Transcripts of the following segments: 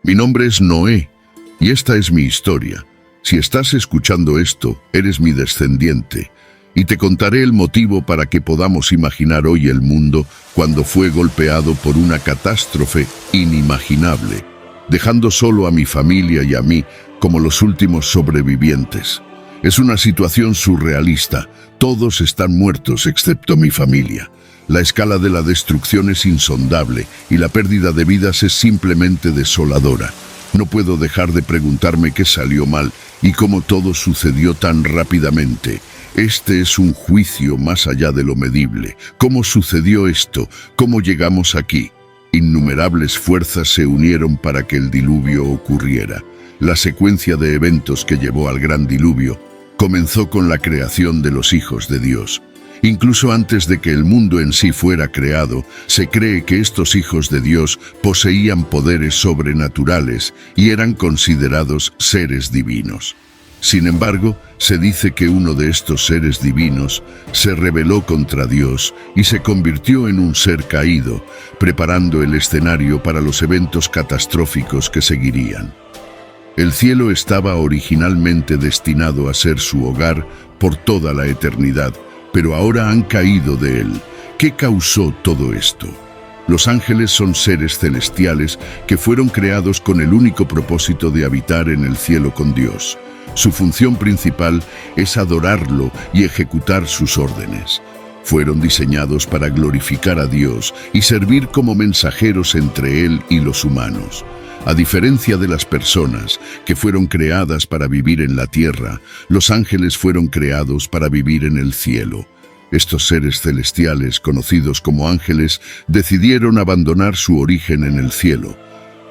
Mi nombre es Noé, y esta es mi historia. Si estás escuchando esto, eres mi descendiente, y te contaré el motivo para que podamos imaginar hoy el mundo cuando fue golpeado por una catástrofe inimaginable, dejando solo a mi familia y a mí como los últimos sobrevivientes. Es una situación surrealista. Todos están muertos excepto mi familia. La escala de la destrucción es insondable y la pérdida de vidas es simplemente desoladora. No puedo dejar de preguntarme qué salió mal y cómo todo sucedió tan rápidamente. Este es un juicio más allá de lo medible. ¿Cómo sucedió esto? ¿Cómo llegamos aquí? Innumerables fuerzas se unieron para que el diluvio ocurriera. La secuencia de eventos que llevó al gran diluvio comenzó con la creación de los hijos de Dios. Incluso antes de que el mundo en sí fuera creado, se cree que estos hijos de Dios poseían poderes sobrenaturales y eran considerados seres divinos. Sin embargo, se dice que uno de estos seres divinos se rebeló contra Dios y se convirtió en un ser caído, preparando el escenario para los eventos catastróficos que seguirían. El cielo estaba originalmente destinado a ser su hogar por toda la eternidad, pero ahora han caído de él. ¿Qué causó todo esto? Los ángeles son seres celestiales que fueron creados con el único propósito de habitar en el cielo con Dios. Su función principal es adorarlo y ejecutar sus órdenes. Fueron diseñados para glorificar a Dios y servir como mensajeros entre Él y los humanos. A diferencia de las personas, que fueron creadas para vivir en la tierra, los ángeles fueron creados para vivir en el cielo. Estos seres celestiales, conocidos como ángeles, decidieron abandonar su origen en el cielo.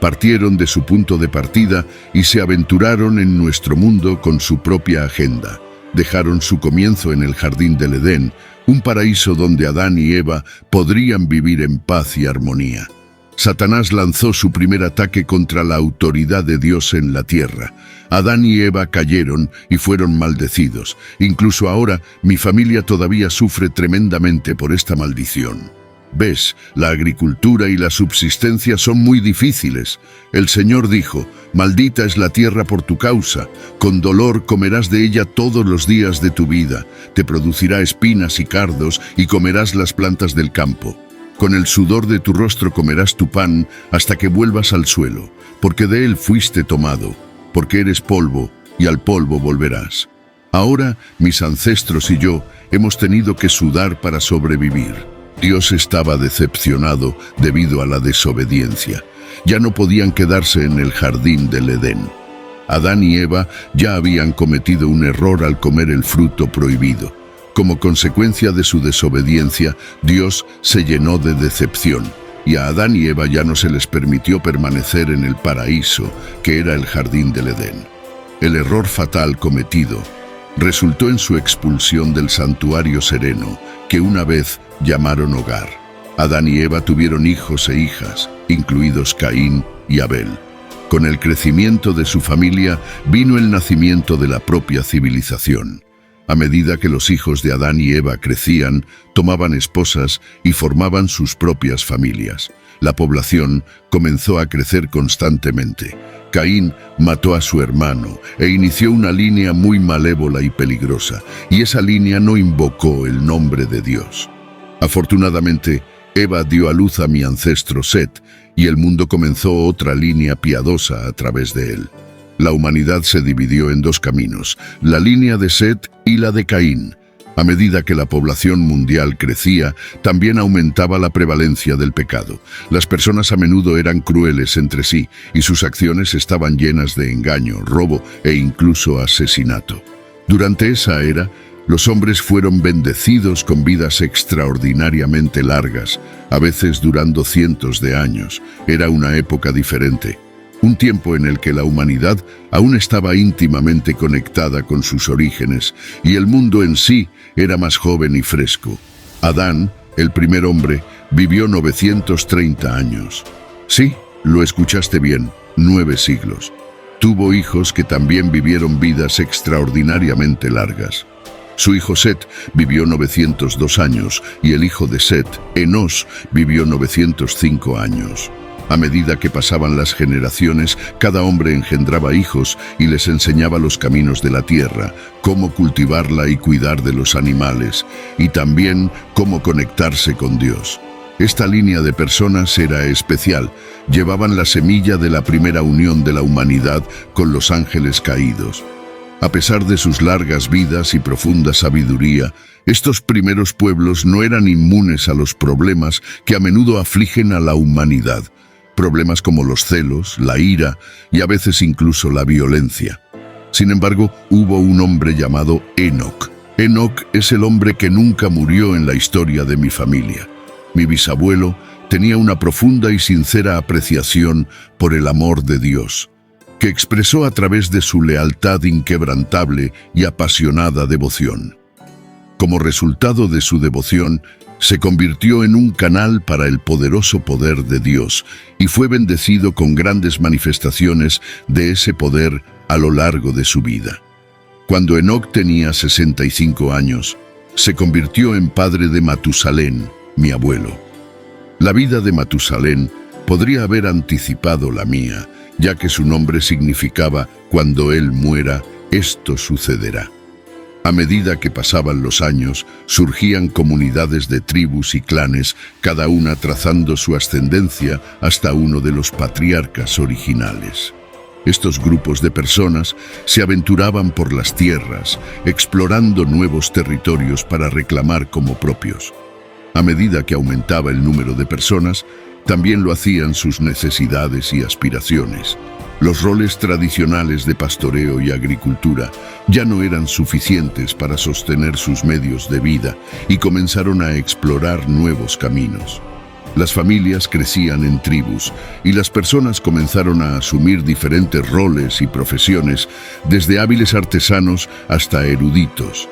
Partieron de su punto de partida y se aventuraron en nuestro mundo con su propia agenda. Dejaron su comienzo en el jardín del Edén, un paraíso donde Adán y Eva podrían vivir en paz y armonía. Satanás lanzó su primer ataque contra la autoridad de Dios en la tierra. Adán y Eva cayeron y fueron maldecidos. Incluso ahora, mi familia todavía sufre tremendamente por esta maldición. Ves, la agricultura y la subsistencia son muy difíciles. El Señor dijo: «Maldita es la tierra por tu causa. Con dolor comerás de ella todos los días de tu vida. Te producirá espinas y cardos y comerás las plantas del campo. Con el sudor de tu rostro comerás tu pan hasta que vuelvas al suelo, porque de él fuiste tomado, porque eres polvo y al polvo volverás». Ahora, mis ancestros y yo hemos tenido que sudar para sobrevivir. Dios estaba decepcionado debido a la desobediencia. Ya no podían quedarse en el jardín del Edén. Adán y Eva ya habían cometido un error al comer el fruto prohibido. Como consecuencia de su desobediencia, Dios se llenó de decepción, y a Adán y Eva ya no se les permitió permanecer en el paraíso, que era el jardín del Edén. El error fatal cometido resultó en su expulsión del santuario sereno, que una vez llamaron hogar. Adán y Eva tuvieron hijos e hijas, incluidos Caín y Abel. Con el crecimiento de su familia vino el nacimiento de la propia civilización. A medida que los hijos de Adán y Eva crecían, tomaban esposas y formaban sus propias familias. La población comenzó a crecer constantemente. Caín mató a su hermano e inició una línea muy malévola y peligrosa, y esa línea no invocó el nombre de Dios. Afortunadamente, Eva dio a luz a mi ancestro Set, y el mundo comenzó otra línea piadosa a través de él. La humanidad se dividió en dos caminos, la línea de Set y la de Caín. A medida que la población mundial crecía, también aumentaba la prevalencia del pecado. Las personas a menudo eran crueles entre sí, y sus acciones estaban llenas de engaño, robo e incluso asesinato. Durante esa era, los hombres fueron bendecidos con vidas extraordinariamente largas, a veces durando cientos de años. Era una época diferente. Un tiempo en el que la humanidad aún estaba íntimamente conectada con sus orígenes y el mundo en sí era más joven y fresco. Adán, el primer hombre, vivió 930 años. Sí, lo escuchaste bien, 9 siglos. Tuvo hijos que también vivieron vidas extraordinariamente largas. Su hijo Set vivió 902 años y el hijo de Set, Enos, vivió 905 años. A medida que pasaban las generaciones, cada hombre engendraba hijos y les enseñaba los caminos de la tierra, cómo cultivarla y cuidar de los animales, y también cómo conectarse con Dios. Esta línea de personas era especial. Llevaban la semilla de la primera unión de la humanidad con los ángeles caídos. A pesar de sus largas vidas y profunda sabiduría, estos primeros pueblos no eran inmunes a los problemas que a menudo afligen a la humanidad. Problemas como los celos, la ira y a veces incluso la violencia. Sin embargo, hubo un hombre llamado Enoc. Enoc es el hombre que nunca murió en la historia de mi familia. Mi bisabuelo tenía una profunda y sincera apreciación por el amor de Dios, que expresó a través de su lealtad inquebrantable y apasionada devoción. Como resultado de su devoción, se convirtió en un canal para el poderoso poder de Dios y fue bendecido con grandes manifestaciones de ese poder a lo largo de su vida. Cuando Enoc tenía 65 años, se convirtió en padre de Matusalén, mi abuelo. La vida de Matusalén podría haber anticipado la mía, ya que su nombre significaba «cuando él muera, esto sucederá». A medida que pasaban los años, surgían comunidades de tribus y clanes, cada una trazando su ascendencia hasta uno de los patriarcas originales. Estos grupos de personas se aventuraban por las tierras, explorando nuevos territorios para reclamar como propios. A medida que aumentaba el número de personas, también lo hacían sus necesidades y aspiraciones. Los roles tradicionales de pastoreo y agricultura ya no eran suficientes para sostener sus medios de vida y comenzaron a explorar nuevos caminos. Las familias crecían en tribus y las personas comenzaron a asumir diferentes roles y profesiones, desde hábiles artesanos hasta eruditos.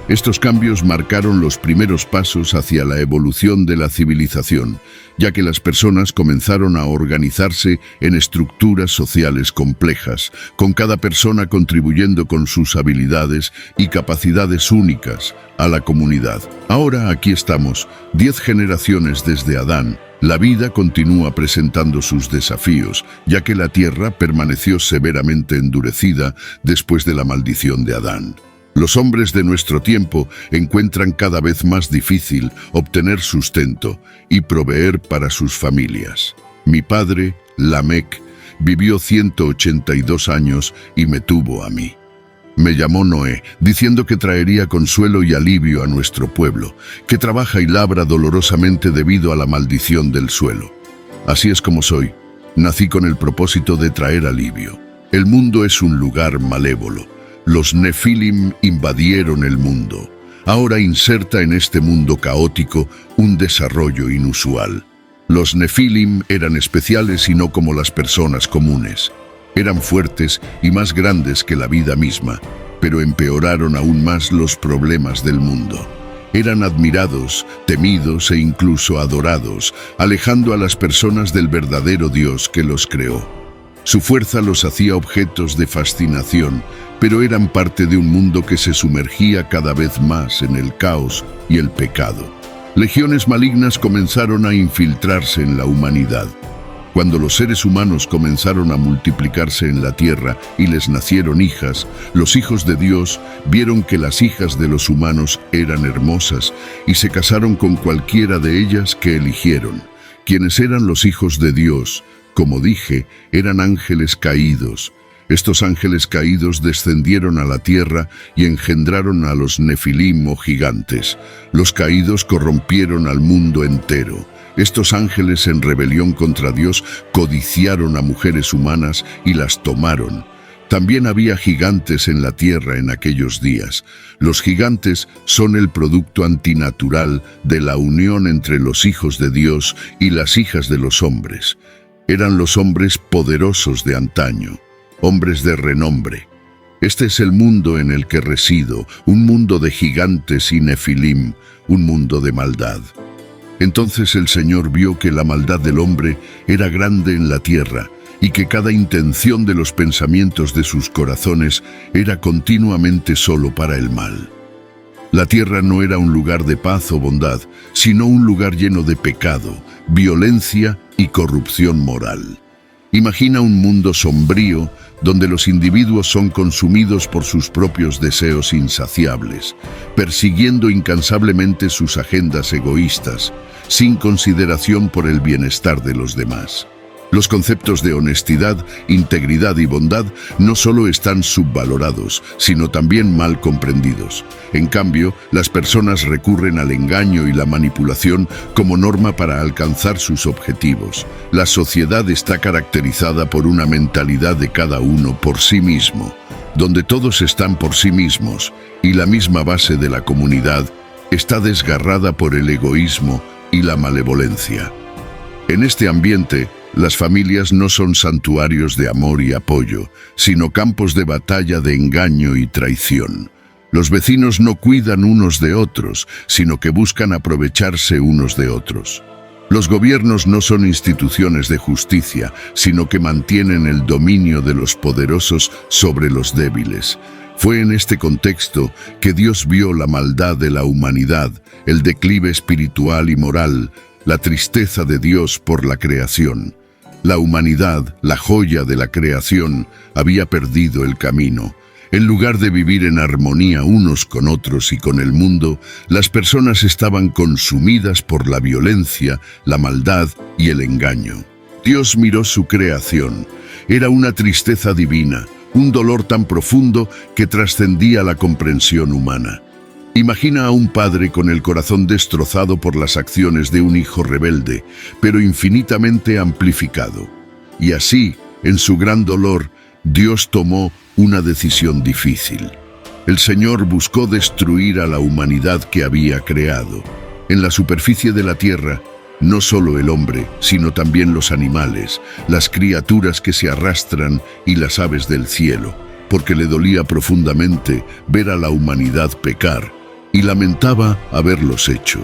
Estos cambios marcaron los primeros pasos hacia la evolución de la civilización, ya que las personas comenzaron a organizarse en estructuras sociales complejas, con cada persona contribuyendo con sus habilidades y capacidades únicas a la comunidad. Ahora aquí estamos, 10 generaciones desde Adán. La vida continúa presentando sus desafíos, ya que la tierra permaneció severamente endurecida después de la maldición de Adán. Los hombres de nuestro tiempo encuentran cada vez más difícil obtener sustento y proveer para sus familias. Mi padre, Lamec, vivió 182 años y me tuvo a mí. Me llamó Noé, diciendo que traería consuelo y alivio a nuestro pueblo, que trabaja y labra dolorosamente debido a la maldición del suelo. Así es como soy. Nací con el propósito de traer alivio. El mundo es un lugar malévolo. Los Nefilim invadieron el mundo. Ahora inserta en este mundo caótico un desarrollo inusual. Los Nefilim eran especiales y no como las personas comunes. Eran fuertes y más grandes que la vida misma, pero empeoraron aún más los problemas del mundo. Eran admirados, temidos e incluso adorados, alejando a las personas del verdadero Dios que los creó. Su fuerza los hacía objetos de fascinación, pero eran parte de un mundo que se sumergía cada vez más en el caos y el pecado. Legiones malignas comenzaron a infiltrarse en la humanidad. Cuando los seres humanos comenzaron a multiplicarse en la tierra y les nacieron hijas, los hijos de Dios vieron que las hijas de los humanos eran hermosas y se casaron con cualquiera de ellas que eligieron. Quienes eran los hijos de Dios, como dije, eran ángeles caídos. Estos ángeles caídos descendieron a la tierra y engendraron a los Nefilim o gigantes. Los caídos corrompieron al mundo entero. Estos ángeles en rebelión contra Dios codiciaron a mujeres humanas y las tomaron. También había gigantes en la tierra en aquellos días. Los gigantes son el producto antinatural de la unión entre los hijos de Dios y las hijas de los hombres. Eran los hombres poderosos de antaño, hombres de renombre. Este es el mundo en el que resido, un mundo de gigantes y nefilim, un mundo de maldad. Entonces el Señor vio que la maldad del hombre era grande en la tierra y que cada intención de los pensamientos de sus corazones era continuamente solo para el mal. La tierra no era un lugar de paz o bondad, sino un lugar lleno de pecado, violencia y corrupción moral. Imagina un mundo sombrío donde los individuos son consumidos por sus propios deseos insaciables, persiguiendo incansablemente sus agendas egoístas, sin consideración por el bienestar de los demás. Los conceptos de honestidad, integridad y bondad no solo están subvalorados, sino también mal comprendidos. En cambio, las personas recurren al engaño y la manipulación como norma para alcanzar sus objetivos. La sociedad está caracterizada por una mentalidad de cada uno por sí mismo, donde todos están por sí mismos, y la misma base de la comunidad está desgarrada por el egoísmo y la malevolencia. En este ambiente, las familias no son santuarios de amor y apoyo, sino campos de batalla de engaño y traición. Los vecinos no cuidan unos de otros, sino que buscan aprovecharse unos de otros. Los gobiernos no son instituciones de justicia, sino que mantienen el dominio de los poderosos sobre los débiles. Fue en este contexto que Dios vio la maldad de la humanidad, el declive espiritual y moral, la tristeza de Dios por la creación. La humanidad, la joya de la creación, había perdido el camino. En lugar de vivir en armonía unos con otros y con el mundo, las personas estaban consumidas por la violencia, la maldad y el engaño. Dios miró su creación. Era una tristeza divina, un dolor tan profundo que trascendía la comprensión humana. Imagina a un padre con el corazón destrozado por las acciones de un hijo rebelde, pero infinitamente amplificado. Y así, en su gran dolor, Dios tomó una decisión difícil. El Señor buscó destruir a la humanidad que había creado. En la superficie de la tierra, no solo el hombre, sino también los animales, las criaturas que se arrastran y las aves del cielo, porque le dolía profundamente ver a la humanidad pecar, y lamentaba haberlos hecho.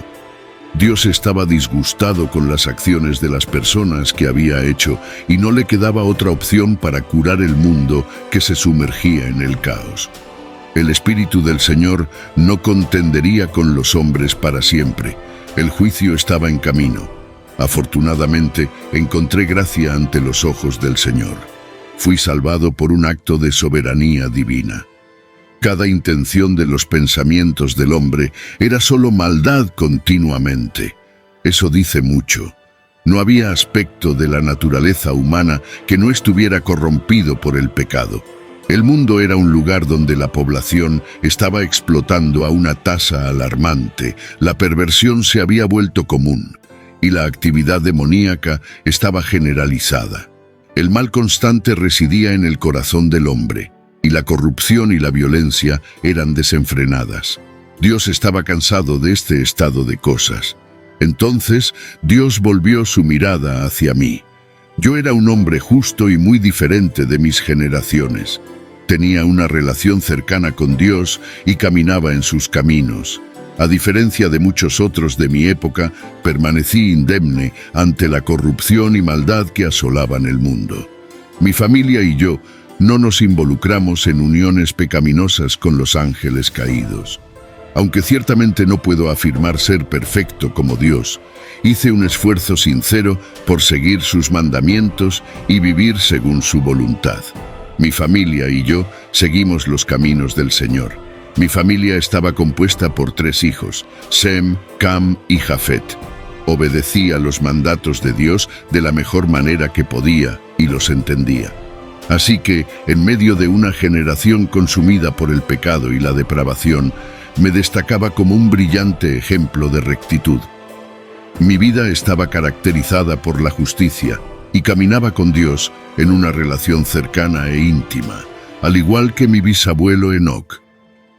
Dios estaba disgustado con las acciones de las personas que había hecho y no le quedaba otra opción para curar el mundo que se sumergía en el caos. El Espíritu del Señor no contendería con los hombres para siempre. El juicio estaba en camino. Afortunadamente, encontré gracia ante los ojos del Señor. Fui salvado por un acto de soberanía divina. Cada intención de los pensamientos del hombre era solo maldad continuamente. Eso dice mucho. No había aspecto de la naturaleza humana que no estuviera corrompido por el pecado. El mundo era un lugar donde la población estaba explotando a una tasa alarmante, la perversión se había vuelto común, y la actividad demoníaca estaba generalizada. El mal constante residía en el corazón del hombre, y la corrupción y la violencia eran desenfrenadas. Dios estaba cansado de este estado de cosas. Entonces, Dios volvió su mirada hacia mí. Yo era un hombre justo y muy diferente de mis generaciones. Tenía una relación cercana con Dios y caminaba en sus caminos. A diferencia de muchos otros de mi época, permanecí indemne ante la corrupción y maldad que asolaban el mundo. Mi familia y yo no nos involucramos en uniones pecaminosas con los ángeles caídos. Aunque ciertamente no puedo afirmar ser perfecto como Dios, hice un esfuerzo sincero por seguir sus mandamientos y vivir según su voluntad. Mi familia y yo seguimos los caminos del Señor. Mi familia estaba compuesta por 3 hijos, Sem, Cam y Jafet. Obedecí a los mandatos de Dios de la mejor manera que podía y los entendía. Así que, en medio de una generación consumida por el pecado y la depravación, me destacaba como un brillante ejemplo de rectitud. Mi vida estaba caracterizada por la justicia y caminaba con Dios en una relación cercana e íntima, al igual que mi bisabuelo Enoc.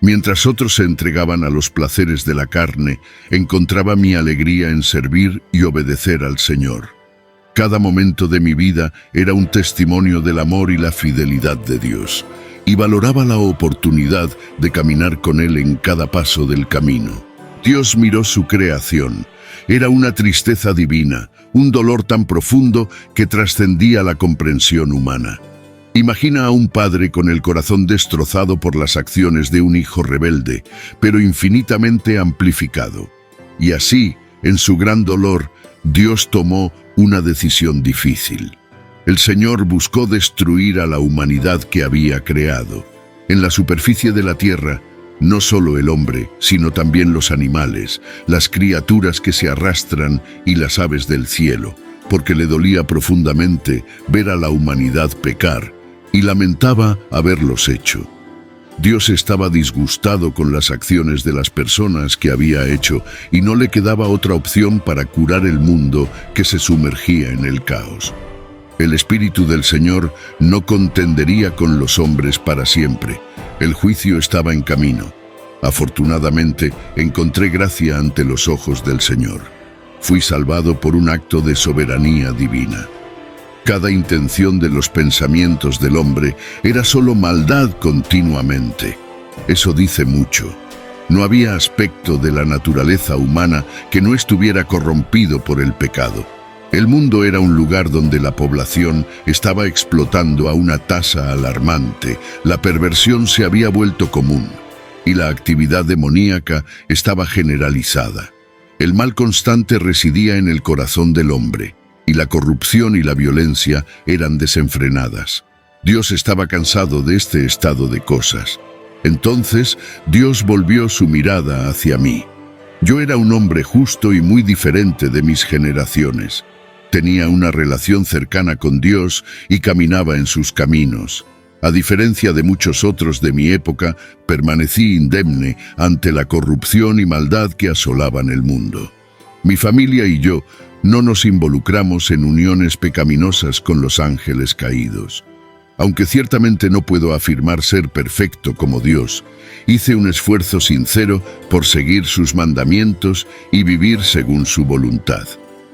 Mientras otros se entregaban a los placeres de la carne, encontraba mi alegría en servir y obedecer al Señor. Cada momento de mi vida era un testimonio del amor y la fidelidad de Dios, y valoraba la oportunidad de caminar con Él en cada paso del camino. Dios miró su creación. Era una tristeza divina, un dolor tan profundo que trascendía la comprensión humana. Imagina a un padre con el corazón destrozado por las acciones de un hijo rebelde, pero infinitamente amplificado. Y así, en su gran dolor, Dios tomó una decisión difícil. El Señor buscó destruir a la humanidad que había creado. En la superficie de la tierra, no solo el hombre, sino también los animales, las criaturas que se arrastran y las aves del cielo, porque le dolía profundamente ver a la humanidad pecar, y lamentaba haberlos hecho. Dios estaba disgustado con las acciones de las personas que había hecho y no le quedaba otra opción para curar el mundo que se sumergía en el caos. El Espíritu del Señor no contendería con los hombres para siempre. El juicio estaba en camino. Afortunadamente, encontré gracia ante los ojos del Señor. Fui salvado por un acto de soberanía divina. Cada intención de los pensamientos del hombre era solo maldad continuamente. Eso dice mucho. No había aspecto de la naturaleza humana que no estuviera corrompido por el pecado. El mundo era un lugar donde la población estaba explotando a una tasa alarmante, la perversión se había vuelto común y la actividad demoníaca estaba generalizada. El mal constante residía en el corazón del hombre, y la corrupción y la violencia eran desenfrenadas. Dios estaba cansado de este estado de cosas. Entonces, Dios volvió su mirada hacia mí. Yo era un hombre justo y muy diferente de mis generaciones. Tenía una relación cercana con Dios y caminaba en sus caminos. A diferencia de muchos otros de mi época, permanecí indemne ante la corrupción y maldad que asolaban el mundo. Mi familia y yo no nos involucramos en uniones pecaminosas con los ángeles caídos. Aunque ciertamente no puedo afirmar ser perfecto como Dios, hice un esfuerzo sincero por seguir sus mandamientos y vivir según su voluntad.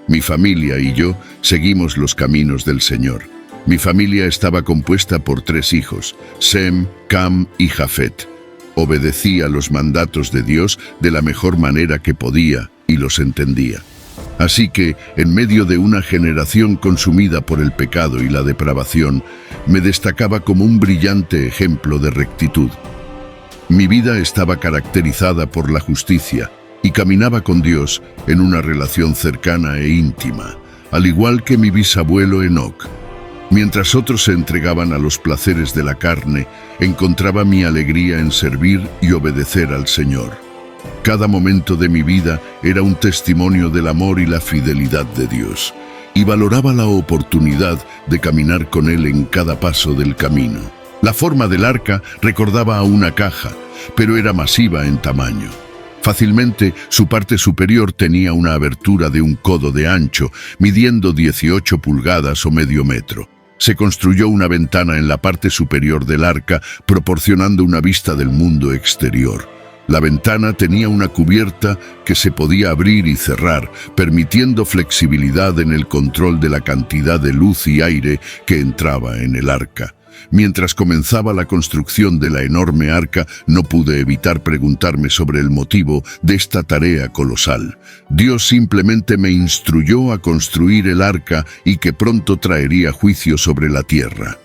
Mi familia y yo seguimos los caminos del Señor. Mi familia estaba compuesta por 3 hijos, Sem, Cam y Jafet. Obedecí a los mandatos de Dios de la mejor manera que podía y los entendía. Así que, en medio de una generación consumida por el pecado y la depravación, me destacaba como un brillante ejemplo de rectitud. Mi vida estaba caracterizada por la justicia y caminaba con Dios en una relación cercana e íntima, al igual que mi bisabuelo Enoc. Mientras otros se entregaban a los placeres de la carne, encontraba mi alegría en servir y obedecer al Señor. Cada momento de mi vida era un testimonio del amor y la fidelidad de Dios, y valoraba la oportunidad de caminar con Él en cada paso del camino. La forma del arca recordaba a una caja, pero era masiva en tamaño. Fácilmente, su parte superior tenía una abertura de un codo de ancho, midiendo 18 pulgadas o medio metro. Se construyó una ventana en la parte superior del arca, proporcionando una vista del mundo exterior. La ventana tenía una cubierta que se podía abrir y cerrar, permitiendo flexibilidad en el control de la cantidad de luz y aire que entraba en el arca. Mientras comenzaba la construcción de la enorme arca, no pude evitar preguntarme sobre el motivo de esta tarea colosal. Dios simplemente me instruyó a construir el arca y que pronto traería juicio sobre la tierra.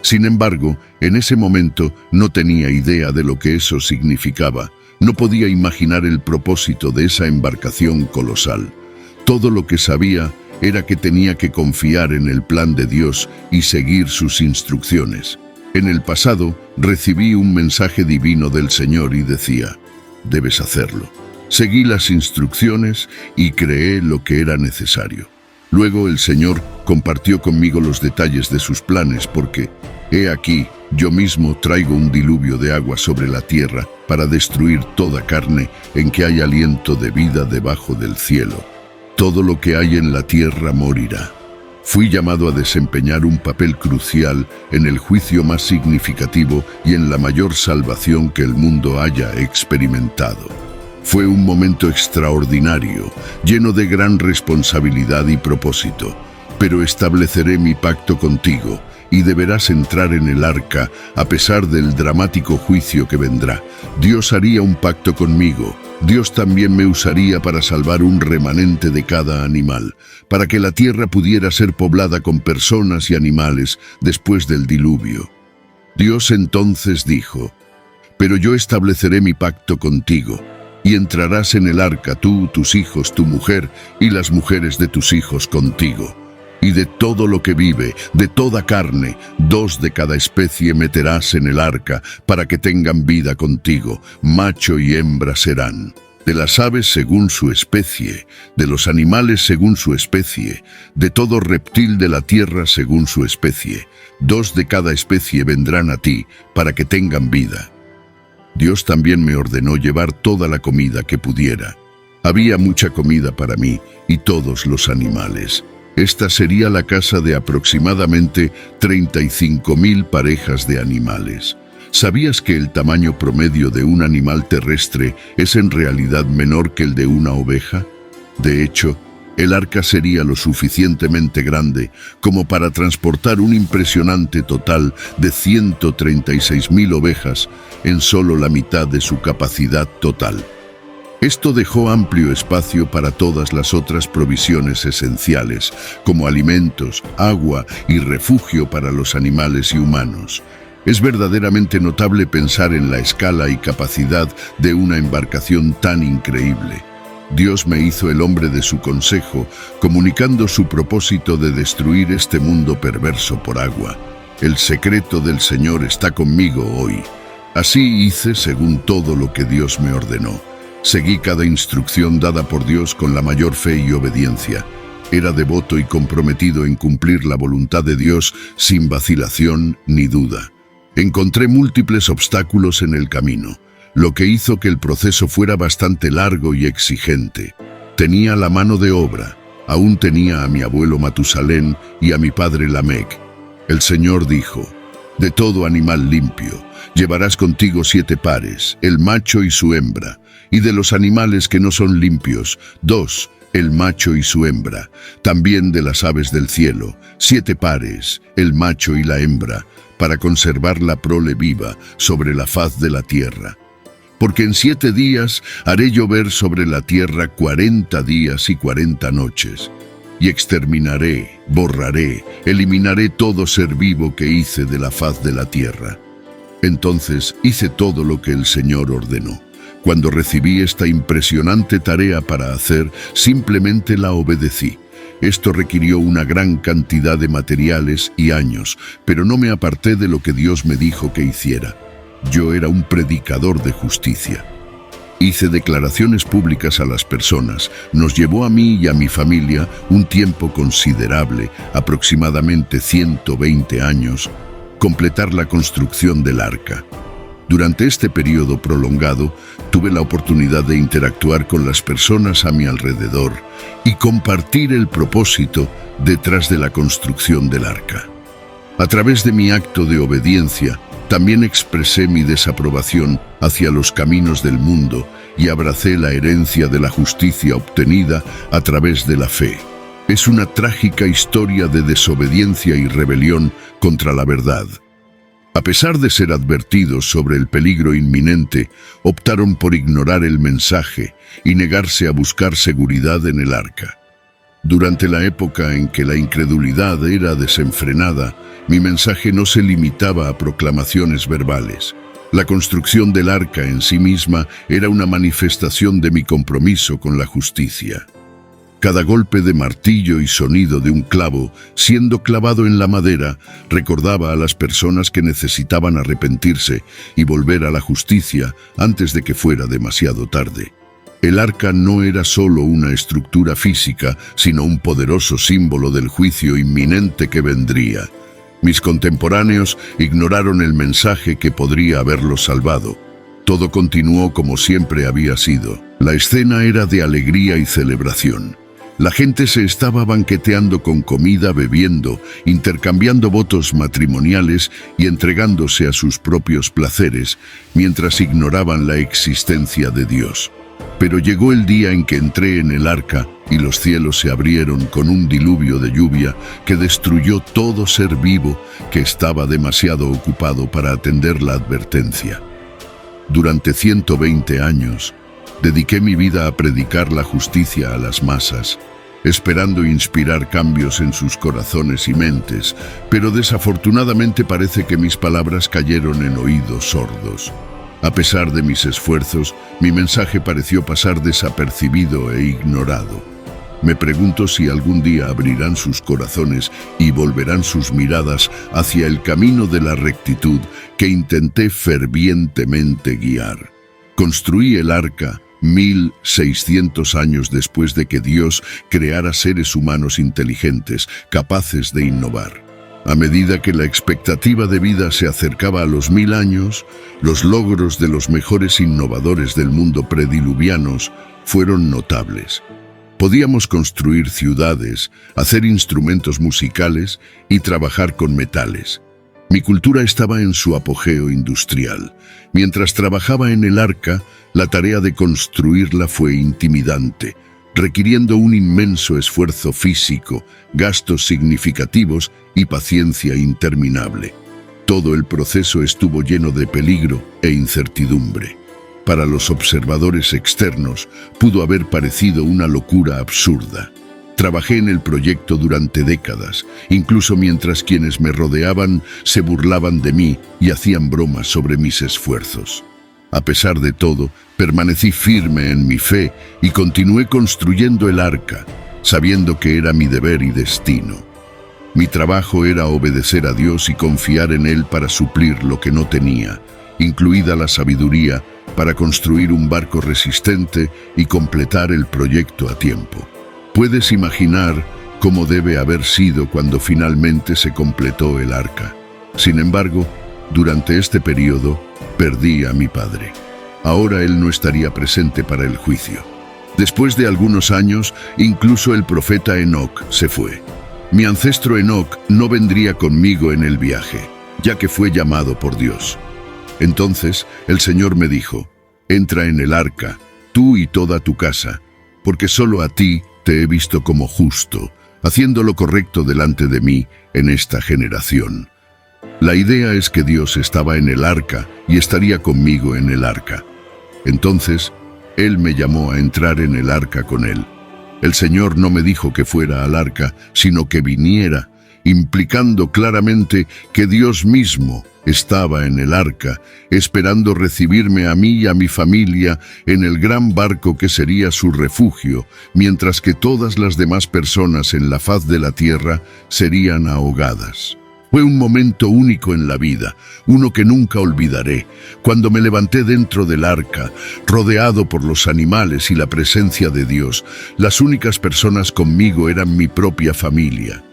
Sin embargo, en ese momento no tenía idea de lo que eso significaba. No podía imaginar el propósito de esa embarcación colosal. Todo lo que sabía era que tenía que confiar en el plan de Dios y seguir sus instrucciones. En el pasado, recibí un mensaje divino del Señor y decía: debes hacerlo. Seguí las instrucciones y creé lo que era necesario. Luego el Señor compartió conmigo los detalles de sus planes porque, he aquí, yo mismo traigo un diluvio de agua sobre la tierra para destruir toda carne en que hay aliento de vida debajo del cielo. Todo lo que hay en la tierra morirá. Fui llamado a desempeñar un papel crucial en el juicio más significativo y en la mayor salvación que el mundo haya experimentado. Fue un momento extraordinario, lleno de gran responsabilidad y propósito. Pero estableceré mi pacto contigo y deberás entrar en el arca a pesar del dramático juicio que vendrá. Dios haría un pacto conmigo Dios también me usaría para salvar un remanente de cada animal, para que la tierra pudiera ser poblada con personas y animales después del diluvio. Dios entonces dijo: «Pero yo estableceré mi pacto contigo, y entrarás en el arca tú, tus hijos, tu mujer y las mujeres de tus hijos contigo. Y de todo lo que vive, de toda carne, 2 de cada especie meterás en el arca, para que tengan vida contigo, macho y hembra serán. De las aves según su especie, de los animales según su especie, de todo reptil de la tierra según su especie, 2 de cada especie vendrán a ti, para que tengan vida». Dios también me ordenó llevar toda la comida que pudiera. Había mucha comida para mí y todos los animales. Esta sería la casa de aproximadamente 35.000 parejas de animales. ¿Sabías que el tamaño promedio de un animal terrestre es en realidad menor que el de una oveja? De hecho, el arca sería lo suficientemente grande como para transportar un impresionante total de 136.000 ovejas en solo la mitad de su capacidad total. Esto dejó amplio espacio para todas las otras provisiones esenciales, como alimentos, agua y refugio para los animales y humanos. Es verdaderamente notable pensar en la escala y capacidad de una embarcación tan increíble. Dios me hizo el hombre de su consejo, comunicando su propósito de destruir este mundo perverso por agua. El secreto del Señor está conmigo hoy. Así hice según todo lo que Dios me ordenó. Seguí cada instrucción dada por Dios con la mayor fe y obediencia. Era devoto y comprometido en cumplir la voluntad de Dios sin vacilación ni duda. Encontré múltiples obstáculos en el camino, lo que hizo que el proceso fuera bastante largo y exigente. Tenía la mano de obra, aún tenía a mi abuelo Matusalén y a mi padre Lamec. El Señor dijo: «De todo animal limpio, llevarás contigo 7 pares, el macho y su hembra, y de los animales que no son limpios, 2, el macho y su hembra, también de las aves del cielo, 7 pares, el macho y la hembra, para conservar la prole viva sobre la faz de la tierra. Porque en 7 días haré llover sobre la tierra 40 días y 40 noches, y exterminaré, borraré, eliminaré todo ser vivo que hice de la faz de la tierra». Entonces hice todo lo que el Señor ordenó. Cuando recibí esta impresionante tarea para hacer, simplemente la obedecí. Esto requirió una gran cantidad de materiales y años, pero no me aparté de lo que Dios me dijo que hiciera. Yo era un predicador de justicia. Hice declaraciones públicas a las personas. Nos llevó a mí y a mi familia un tiempo considerable, aproximadamente 120 años, completar la construcción del arca. Durante este periodo prolongado, tuve la oportunidad de interactuar con las personas a mi alrededor y compartir el propósito detrás de la construcción del arca. A través de mi acto de obediencia, también expresé mi desaprobación hacia los caminos del mundo y abracé la herencia de la justicia obtenida a través de la fe. Es una trágica historia de desobediencia y rebelión contra la verdad. A pesar de ser advertidos sobre el peligro inminente, optaron por ignorar el mensaje y negarse a buscar seguridad en el arca. Durante la época en que la incredulidad era desenfrenada, mi mensaje no se limitaba a proclamaciones verbales. La construcción del arca en sí misma era una manifestación de mi compromiso con la justicia. Cada golpe de martillo y sonido de un clavo siendo clavado en la madera recordaba a las personas que necesitaban arrepentirse y volver a la justicia antes de que fuera demasiado tarde. El arca no era solo una estructura física, sino un poderoso símbolo del juicio inminente que vendría. Mis contemporáneos ignoraron el mensaje que podría haberlos salvado. Todo continuó como siempre había sido. La escena era de alegría y celebración. La gente se estaba banqueteando con comida, bebiendo, intercambiando votos matrimoniales y entregándose a sus propios placeres, mientras ignoraban la existencia de Dios. Pero llegó el día en que entré en el arca y los cielos se abrieron con un diluvio de lluvia que destruyó todo ser vivo que estaba demasiado ocupado para atender la advertencia. Durante 120 años, Dediqué mi vida a predicar la justicia a las masas, esperando inspirar cambios en sus corazones y mentes, pero desafortunadamente parece que mis palabras cayeron en oídos sordos. A pesar de mis esfuerzos, mi mensaje pareció pasar desapercibido e ignorado. Me pregunto si algún día abrirán sus corazones y volverán sus miradas hacia el camino de la rectitud que intenté fervientemente guiar. Construí el arca 1600 años después de que Dios creara seres humanos inteligentes, capaces de innovar. A medida que la expectativa de vida se acercaba a los 1000 años, los logros de los mejores innovadores del mundo prediluvianos fueron notables. Podíamos construir ciudades, hacer instrumentos musicales y trabajar con metales. Mi cultura estaba en su apogeo industrial. Mientras trabajaba en el arca, la tarea de construirla fue intimidante, requiriendo un inmenso esfuerzo físico, gastos significativos y paciencia interminable. Todo el proceso estuvo lleno de peligro e incertidumbre. Para los observadores externos, pudo haber parecido una locura absurda. Trabajé en el proyecto durante décadas, incluso mientras quienes me rodeaban se burlaban de mí y hacían bromas sobre mis esfuerzos. A pesar de todo, permanecí firme en mi fe y continué construyendo el arca, sabiendo que era mi deber y destino. Mi trabajo era obedecer a Dios y confiar en Él para suplir lo que no tenía, incluida la sabiduría para construir un barco resistente y completar el proyecto a tiempo. Puedes imaginar cómo debe haber sido cuando finalmente se completó el arca. Sin embargo, durante este periodo, perdí a mi padre. Ahora él no estaría presente para el juicio. Después de algunos años, incluso el profeta Enoc se fue. Mi ancestro Enoc no vendría conmigo en el viaje, ya que fue llamado por Dios. Entonces el Señor me dijo: entra en el arca, tú y toda tu casa, porque solo a ti te he visto como justo, haciendo lo correcto delante de mí en esta generación. La idea es que Dios estaba en el arca y estaría conmigo en el arca. Entonces, Él me llamó a entrar en el arca con Él. El Señor no me dijo que fuera al arca, sino que viniera, implicando claramente que Dios mismo estaba en el arca, esperando recibirme a mí y a mi familia en el gran barco que sería su refugio, mientras que todas las demás personas en la faz de la tierra serían ahogadas. Fue un momento único en la vida, uno que nunca olvidaré, cuando me levanté dentro del arca, rodeado por los animales y la presencia de Dios. Las únicas personas conmigo eran mi propia familia.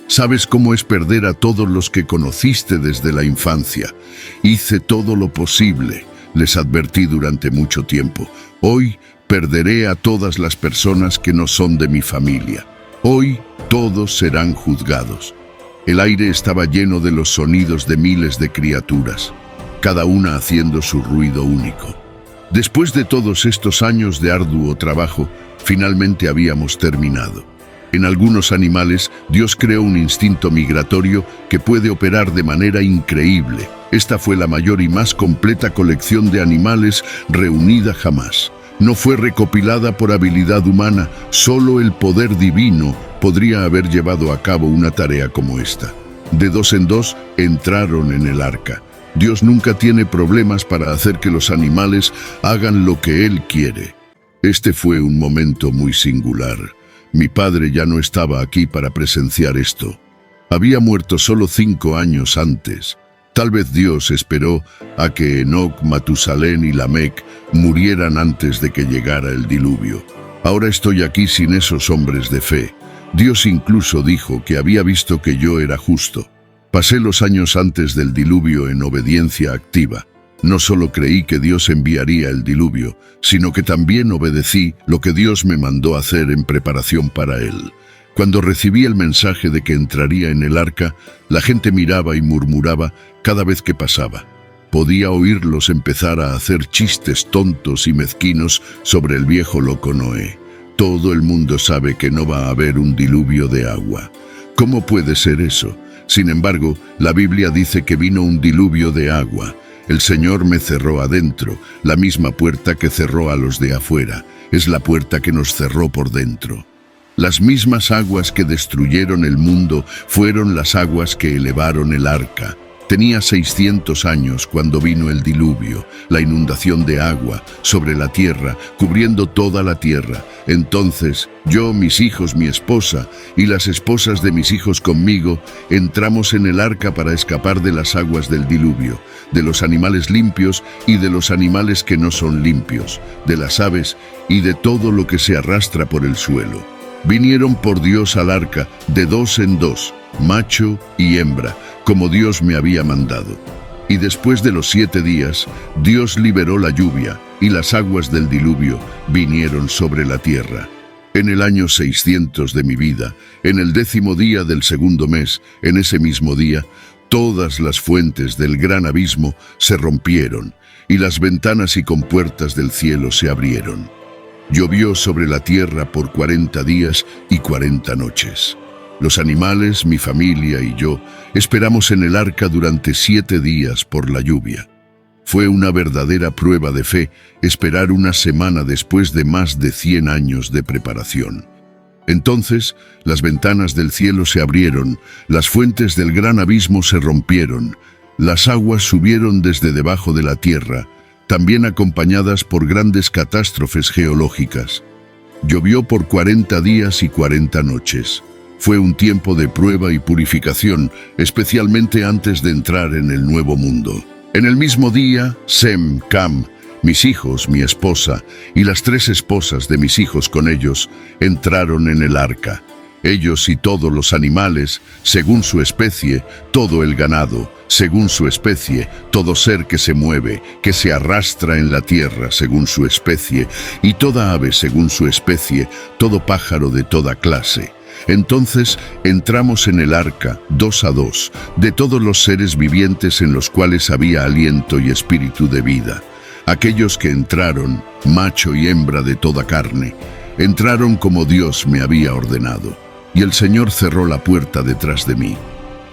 ¿Sabes cómo es perder a todos los que conociste desde la infancia? Hice todo lo posible, les advertí durante mucho tiempo. Hoy perderé a todas las personas que no son de mi familia. Hoy todos serán juzgados. El aire estaba lleno de los sonidos de miles de criaturas, cada una haciendo su ruido único. Después de todos estos años de arduo trabajo, finalmente habíamos terminado. En algunos animales, Dios creó un instinto migratorio que puede operar de manera increíble. Esta fue la mayor y más completa colección de animales reunida jamás. No fue recopilada por habilidad humana, solo el poder divino podría haber llevado a cabo una tarea como esta. De dos en dos entraron en el arca. Dios nunca tiene problemas para hacer que los animales hagan lo que Él quiere. Este fue un momento muy singular. Mi padre ya no estaba aquí para presenciar esto. Había muerto solo 5 años antes. Tal vez Dios esperó a que Enoc, Matusalén y Lamec murieran antes de que llegara el diluvio. Ahora estoy aquí sin esos hombres de fe. Dios incluso dijo que había visto que yo era justo. Pasé los años antes del diluvio en obediencia activa. No solo creí que Dios enviaría el diluvio, sino que también obedecí lo que Dios me mandó hacer en preparación para él. Cuando recibí el mensaje de que entraría en el arca, la gente miraba y murmuraba cada vez que pasaba. Podía oírlos empezar a hacer chistes tontos y mezquinos sobre el viejo loco Noé. Todo el mundo sabe que no va a haber un diluvio de agua. ¿Cómo puede ser eso? Sin embargo, la Biblia dice que vino un diluvio de agua. El Señor me cerró adentro, la misma puerta que cerró a los de afuera, es la puerta que nos cerró por dentro. Las mismas aguas que destruyeron el mundo fueron las aguas que elevaron el arca. Tenía 600 años cuando vino el diluvio, la inundación de agua sobre la tierra, cubriendo toda la tierra. Entonces, yo, mis hijos, mi esposa y las esposas de mis hijos conmigo, entramos en el arca para escapar de las aguas del diluvio, de los animales limpios y de los animales que no son limpios, de las aves y de todo lo que se arrastra por el suelo. Vinieron por Dios al arca de 2 en 2, macho y hembra, como Dios me había mandado. Y después de los 7 días, Dios liberó la lluvia, y las aguas del diluvio vinieron sobre la tierra. En el año 600 de mi vida, en el 10º día del segundo mes, en ese mismo día, todas las fuentes del gran abismo se rompieron, y las ventanas y compuertas del cielo se abrieron. Llovió sobre la tierra por 40 días y 40 noches. Los animales, mi familia y yo esperamos en el arca durante 7 días por la lluvia. Fue una verdadera prueba de fe esperar una semana después de más de 100 años de preparación. Entonces, las ventanas del cielo se abrieron, las fuentes del gran abismo se rompieron, las aguas subieron desde debajo de la tierra, también acompañadas por grandes catástrofes geológicas. Llovió por 40 días y 40 noches. Fue un tiempo de prueba y purificación, especialmente antes de entrar en el nuevo mundo. En el mismo día, Sem, Cam, mis hijos, mi esposa y las 3 esposas de mis hijos con ellos entraron en el arca. Ellos y todos los animales, según su especie, todo el ganado, según su especie, todo ser que se mueve, que se arrastra en la tierra según su especie, y toda ave según su especie, todo pájaro de toda clase. Entonces entramos en el arca, 2 a 2, de todos los seres vivientes en los cuales había aliento y espíritu de vida. Aquellos que entraron, macho y hembra de toda carne, entraron como Dios me había ordenado. Y el Señor cerró la puerta detrás de mí.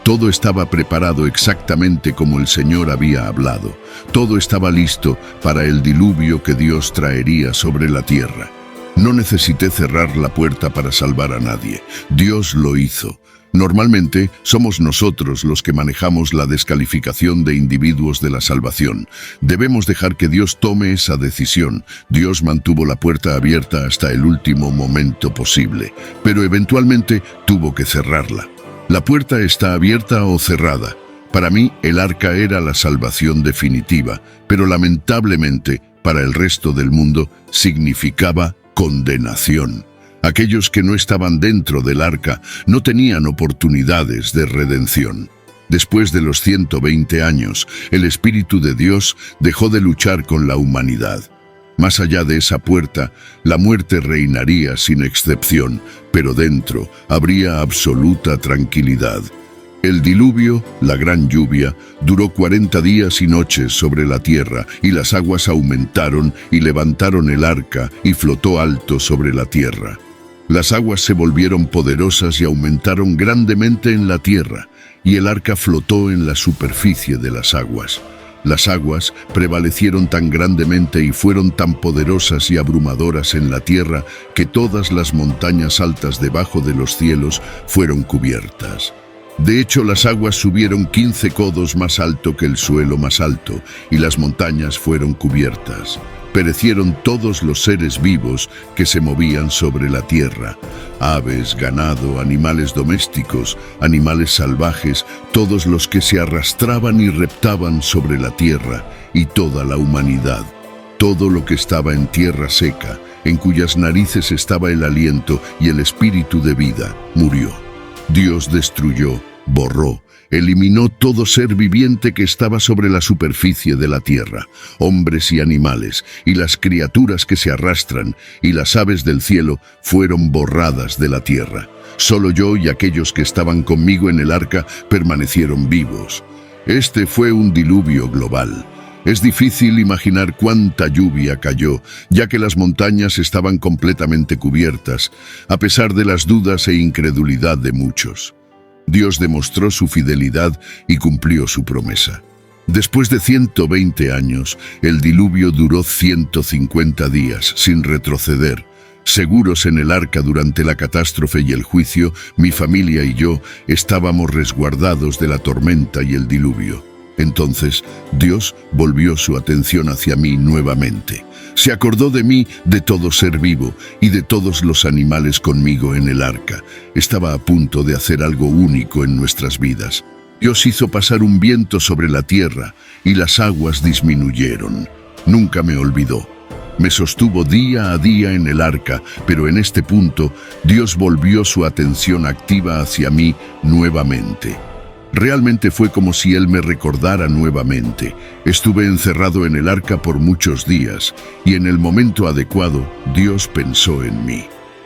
Todo estaba preparado exactamente como el Señor había hablado. Todo estaba listo para el diluvio que Dios traería sobre la tierra. No necesité cerrar la puerta para salvar a nadie. Dios lo hizo. Normalmente somos nosotros los que manejamos la descalificación de individuos de la salvación. Debemos dejar que Dios tome esa decisión. Dios mantuvo la puerta abierta hasta el último momento posible, pero eventualmente tuvo que cerrarla. La puerta está abierta o cerrada. Para mí, el arca era la salvación definitiva, pero lamentablemente, para el resto del mundo, significaba condenación. Aquellos que no estaban dentro del arca no tenían oportunidades de redención. Después de los 120 años, el Espíritu de Dios dejó de luchar con la humanidad. Más allá de esa puerta, la muerte reinaría sin excepción, pero dentro habría absoluta tranquilidad. El diluvio, la gran lluvia, duró 40 días y noches sobre la tierra, y las aguas aumentaron y levantaron el arca y flotó alto sobre la tierra. Las aguas se volvieron poderosas y aumentaron grandemente en la tierra, y el arca flotó en la superficie de las aguas. Las aguas prevalecieron tan grandemente y fueron tan poderosas y abrumadoras en la tierra que todas las montañas altas debajo de los cielos fueron cubiertas. De hecho, las aguas subieron 15 codos más alto que el suelo más alto, y las montañas fueron cubiertas. Perecieron todos los seres vivos que se movían sobre la tierra, aves, ganado, animales domésticos, animales salvajes, todos los que se arrastraban y reptaban sobre la tierra, y toda la humanidad. Todo lo que estaba en tierra seca, en cuyas narices estaba el aliento y el espíritu de vida, murió. Dios destruyó, borró, eliminó todo ser viviente que estaba sobre la superficie de la tierra, hombres y animales, y las criaturas que se arrastran, y las aves del cielo fueron borradas de la tierra. Solo yo y aquellos que estaban conmigo en el arca permanecieron vivos. Este fue un diluvio global. Es difícil imaginar cuánta lluvia cayó, ya que las montañas estaban completamente cubiertas, a pesar de las dudas e incredulidad de muchos. Dios demostró su fidelidad y cumplió su promesa. Después de 120 años, el diluvio duró 150 días, sin retroceder. Seguros en el arca durante la catástrofe y el juicio, mi familia y yo estábamos resguardados de la tormenta y el diluvio. Entonces, Dios volvió su atención hacia mí nuevamente. Se acordó de mí, de todo ser vivo y de todos los animales conmigo en el arca. Estaba a punto de hacer algo único en nuestras vidas. Dios hizo pasar un viento sobre la tierra y las aguas disminuyeron. Nunca me olvidó. Me sostuvo día a día en el arca, pero en este punto Dios volvió su atención activa hacia mí nuevamente. Realmente fue como si Él me recordara nuevamente. Estuve encerrado en el arca por muchos días y en el momento adecuado Dios pensó en mí.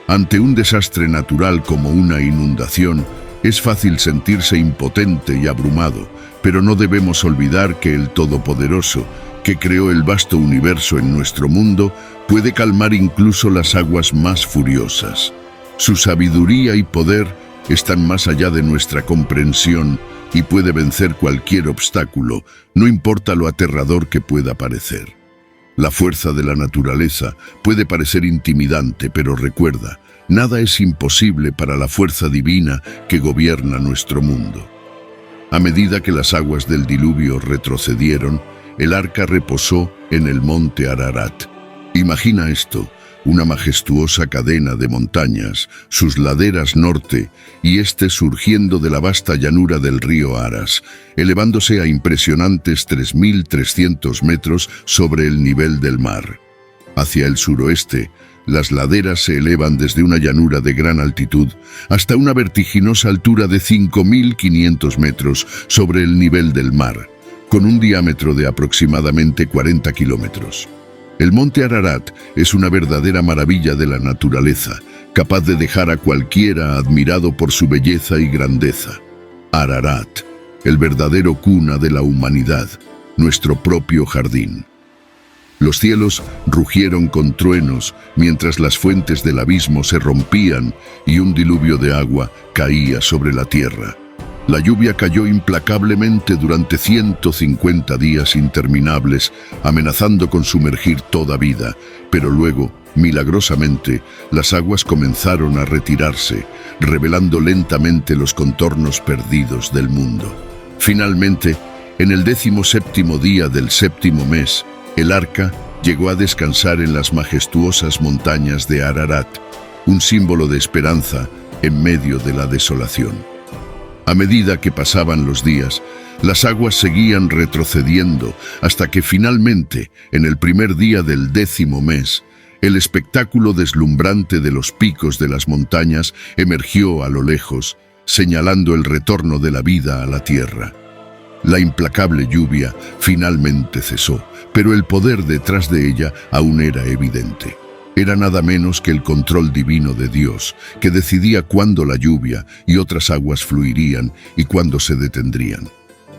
Ante un desastre natural como una inundación, es fácil sentirse impotente y abrumado, pero no debemos olvidar que el Todopoderoso, que creó el vasto universo en nuestro mundo, puede calmar incluso las aguas más furiosas. Su sabiduría y poder están más allá de nuestra comprensión y puede vencer cualquier obstáculo, no importa lo aterrador que pueda parecer. La fuerza de la naturaleza puede parecer intimidante, pero recuerda, nada es imposible para la fuerza divina que gobierna nuestro mundo. A medida que las aguas del diluvio retrocedieron, el arca reposó en el monte Ararat. Imagina esto, una majestuosa cadena de montañas, sus laderas norte y este surgiendo de la vasta llanura del río Aras, elevándose a impresionantes 3.300 metros sobre el nivel del mar. Hacia el suroeste, las laderas se elevan desde una llanura de gran altitud hasta una vertiginosa altura de 5.500 metros sobre el nivel del mar, con un diámetro de aproximadamente 40 kilómetros. El monte Ararat es una verdadera maravilla de la naturaleza, capaz de dejar a cualquiera admirado por su belleza y grandeza. Ararat, el verdadero cuna de la humanidad, nuestro propio jardín. Los cielos rugieron con truenos mientras las fuentes del abismo se rompían y un diluvio de agua caía sobre la tierra. La lluvia cayó implacablemente durante 150 días interminables, amenazando con sumergir toda vida, pero luego, milagrosamente, las aguas comenzaron a retirarse, revelando lentamente los contornos perdidos del mundo. Finalmente, en el 17º día del 7º mes, el arca llegó a descansar en las majestuosas montañas de Ararat, un símbolo de esperanza en medio de la desolación. A medida que pasaban los días, las aguas seguían retrocediendo hasta que finalmente, en el primer día del 10º mes, el espectáculo deslumbrante de los picos de las montañas emergió a lo lejos, señalando el retorno de la vida a la tierra. La implacable lluvia finalmente cesó, pero el poder detrás de ella aún era evidente. Era nada menos que el control divino de Dios, que decidía cuándo la lluvia y otras aguas fluirían y cuándo se detendrían.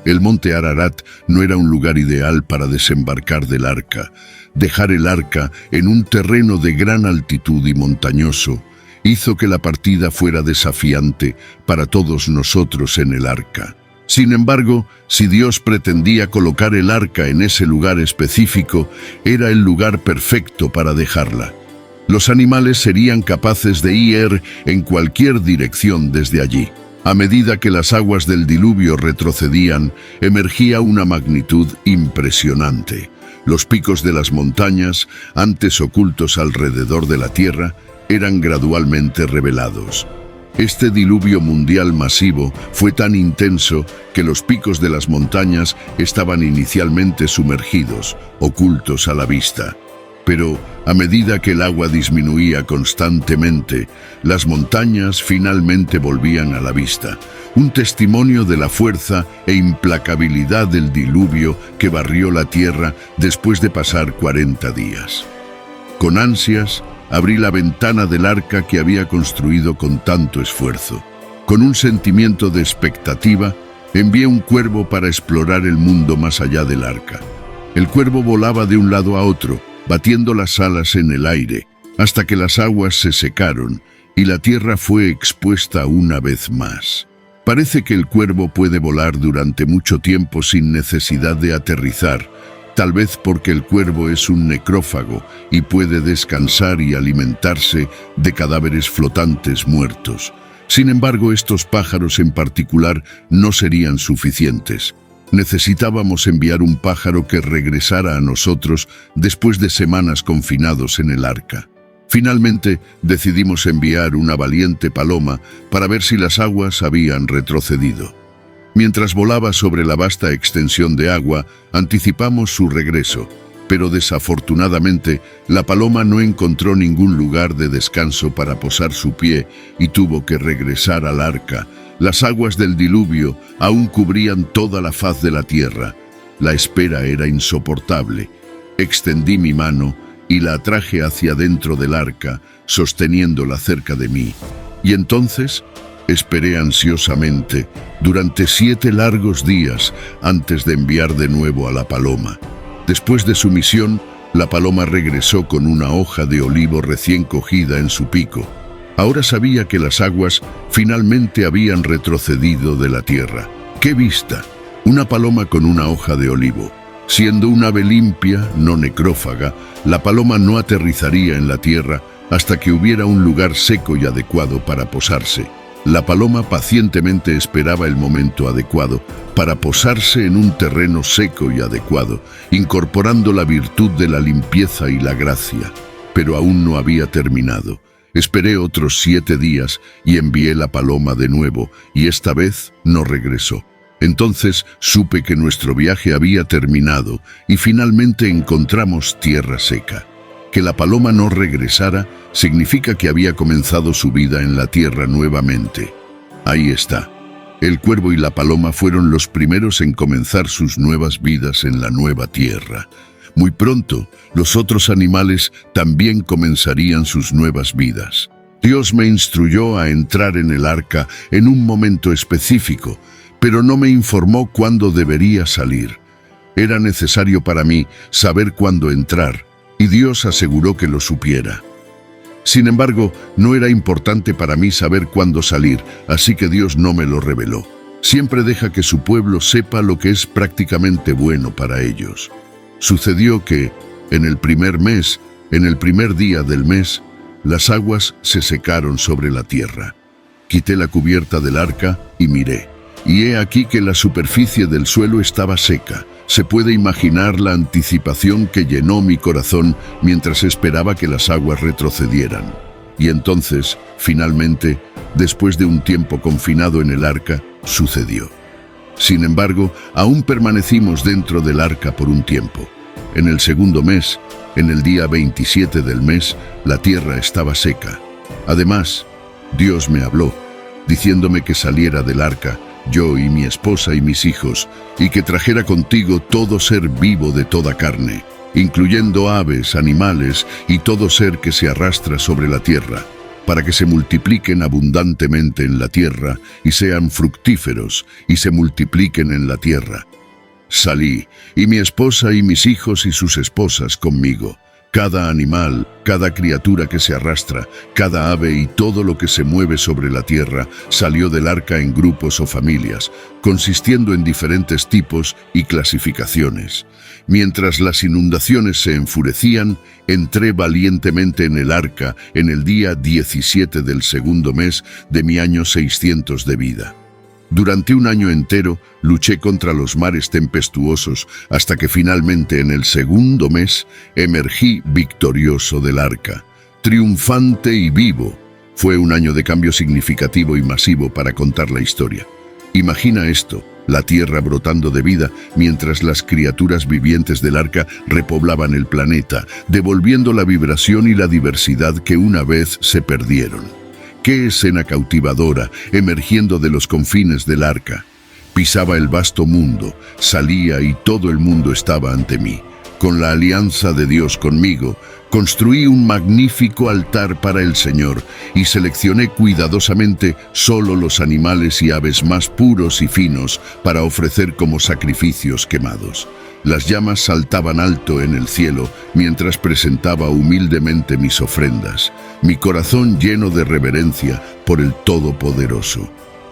El monte Ararat no era un lugar ideal para desembarcar del arca. Dejar el arca en un terreno de gran altitud y montañoso hizo que la partida fuera desafiante para todos nosotros en el arca. Sin embargo, si Dios pretendía colocar el arca en ese lugar específico, era el lugar perfecto para dejarla. Los animales serían capaces de ir en cualquier dirección desde allí. A medida que las aguas del diluvio retrocedían, emergía una magnitud impresionante. Los picos de las montañas, antes ocultos alrededor de la tierra, eran gradualmente revelados. Este diluvio mundial masivo fue tan intenso que los picos de las montañas estaban inicialmente sumergidos, ocultos a la vista. Pero a medida que el agua disminuía constantemente, las montañas finalmente volvían a la vista, un testimonio de la fuerza e implacabilidad del diluvio que barrió la tierra después de pasar 40 días. Con ansias, abrí la ventana del arca que había construido con tanto esfuerzo. Con un sentimiento de expectativa, envié un cuervo para explorar el mundo más allá del arca. El cuervo volaba de un lado a otro, batiendo las alas en el aire, hasta que las aguas se secaron y la tierra fue expuesta una vez más. Parece que el cuervo puede volar durante mucho tiempo sin necesidad de aterrizar, tal vez porque el cuervo es un necrófago y puede descansar y alimentarse de cadáveres flotantes muertos. Sin embargo, estos pájaros en particular no serían suficientes. Necesitábamos enviar un pájaro que regresara a nosotros después de semanas confinados en el arca. Finalmente, decidimos enviar una valiente paloma para ver si las aguas habían retrocedido. Mientras volaba sobre la vasta extensión de agua, anticipamos su regreso, pero desafortunadamente la paloma no encontró ningún lugar de descanso para posar su pie y tuvo que regresar al arca. Las aguas del diluvio aún cubrían toda la faz de la tierra. La espera era insoportable. Extendí mi mano y la atraje hacia dentro del arca, sosteniéndola cerca de mí. Y entonces esperé ansiosamente durante 7 largos días antes de enviar de nuevo a la paloma. Después de su misión, la paloma regresó con una hoja de olivo recién cogida en su pico. Ahora sabía que las aguas finalmente habían retrocedido de la tierra. ¡Qué vista! Una paloma con una hoja de olivo. Siendo un ave limpia, no necrófaga, la paloma no aterrizaría en la tierra hasta que hubiera un lugar seco y adecuado para posarse. La paloma pacientemente esperaba el momento adecuado para posarse en un terreno seco y adecuado, incorporando la virtud de la limpieza y la gracia. Pero aún no había terminado. Esperé otros 7 días y envié la paloma de nuevo, y esta vez no regresó. Entonces supe que nuestro viaje había terminado y finalmente encontramos tierra seca. Que la paloma no regresara significa que había comenzado su vida en la tierra nuevamente. Ahí está. El cuervo y la paloma fueron los primeros en comenzar sus nuevas vidas en la nueva tierra. Muy pronto, los otros animales también comenzarían sus nuevas vidas. Dios me instruyó a entrar en el arca en un momento específico, pero no me informó cuándo debería salir. Era necesario para mí saber cuándo entrar, y Dios aseguró que lo supiera. Sin embargo, no era importante para mí saber cuándo salir, así que Dios no me lo reveló. Siempre deja que su pueblo sepa lo que es prácticamente bueno para ellos. Sucedió que, en el primer mes, en el primer día del mes, las aguas se secaron sobre la tierra. Quité la cubierta del arca y miré. Y he aquí que la superficie del suelo estaba seca. Se puede imaginar la anticipación que llenó mi corazón mientras esperaba que las aguas retrocedieran. Y entonces, finalmente, después de un tiempo confinado en el arca, sucedió. Sin embargo, aún permanecimos dentro del arca por un tiempo. En el segundo mes, en el día 27 del mes, la tierra estaba seca. Además, Dios me habló, diciéndome que saliera del arca, yo y mi esposa y mis hijos, y que trajera contigo todo ser vivo de toda carne, incluyendo aves, animales y todo ser que se arrastra sobre la tierra, para que se multipliquen abundantemente en la tierra y sean fructíferos y se multipliquen en la tierra. Salí, y mi esposa y mis hijos y sus esposas conmigo. Cada animal, cada criatura que se arrastra, cada ave y todo lo que se mueve sobre la tierra salió del arca en grupos o familias, consistiendo en diferentes tipos y clasificaciones. Mientras las inundaciones se enfurecían, entré valientemente en el arca en el día 17 del segundo mes de mi año 600 de vida. Durante un año entero luché contra los mares tempestuosos hasta que finalmente en el segundo mes emergí victorioso del arca, triunfante y vivo. Fue un año de cambio significativo y masivo para contar la historia. Imagina esto, la tierra brotando de vida mientras las criaturas vivientes del arca repoblaban el planeta, devolviendo la vibración y la diversidad que una vez se perdieron. ¡Qué escena cautivadora, emergiendo de los confines del arca! Pisaba el vasto mundo, salía y todo el mundo estaba ante mí. Con la alianza de Dios conmigo, construí un magnífico altar para el Señor y seleccioné cuidadosamente solo los animales y aves más puros y finos para ofrecer como sacrificios quemados. Las llamas saltaban alto en el cielo mientras presentaba humildemente mis ofrendas, mi corazón lleno de reverencia por el Todopoderoso.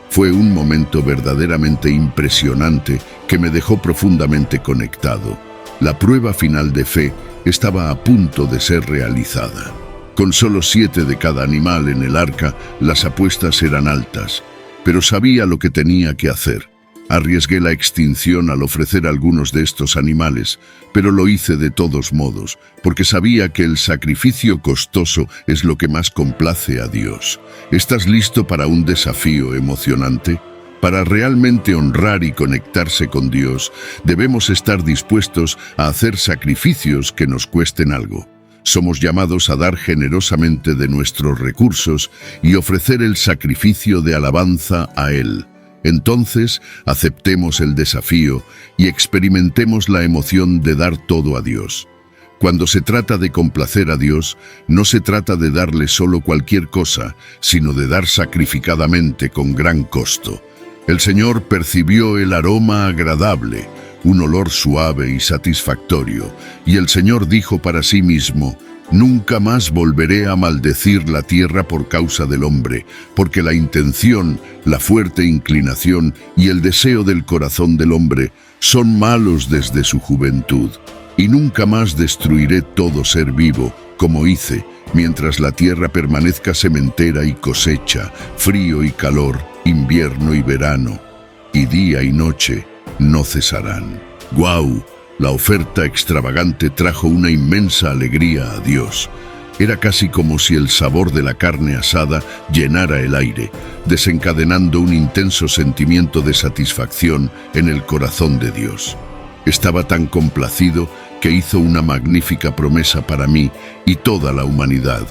Fue un momento verdaderamente impresionante que me dejó profundamente conectado. La prueba final de fe estaba a punto de ser realizada. Con solo 7 de cada animal en el arca, las apuestas eran altas, pero sabía lo que tenía que hacer. Arriesgué la extinción al ofrecer algunos de estos animales, pero lo hice de todos modos, porque sabía que el sacrificio costoso es lo que más complace a Dios. ¿Estás listo para un desafío emocionante? Para realmente honrar y conectarse con Dios, debemos estar dispuestos a hacer sacrificios que nos cuesten algo. Somos llamados a dar generosamente de nuestros recursos y ofrecer el sacrificio de alabanza a Él. Entonces, aceptemos el desafío y experimentemos la emoción de dar todo a Dios. Cuando se trata de complacer a Dios, no se trata de darle solo cualquier cosa, sino de dar sacrificadamente con gran costo. El Señor percibió el aroma agradable, un olor suave y satisfactorio, y el Señor dijo para sí mismo: «Nunca más volveré a maldecir la tierra por causa del hombre, porque la intención, la fuerte inclinación y el deseo del corazón del hombre son malos desde su juventud. Y nunca más destruiré todo ser vivo, como hice, mientras la tierra permanezca sementera y cosecha, frío y calor, invierno y verano, y día y noche no cesarán». ¡Guau! La oferta extravagante trajo una inmensa alegría a Dios. Era casi como si el sabor de la carne asada llenara el aire, desencadenando un intenso sentimiento de satisfacción en el corazón de Dios. Estaba tan complacido que hizo una magnífica promesa para mí y toda la humanidad.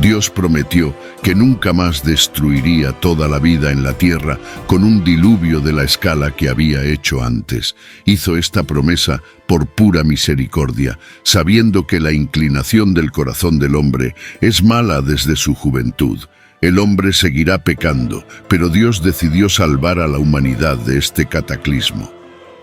Dios prometió que nunca más destruiría toda la vida en la tierra con un diluvio de la escala que había hecho antes. Hizo esta promesa por pura misericordia, sabiendo que la inclinación del corazón del hombre es mala desde su juventud. El hombre seguirá pecando, pero Dios decidió salvar a la humanidad de este cataclismo.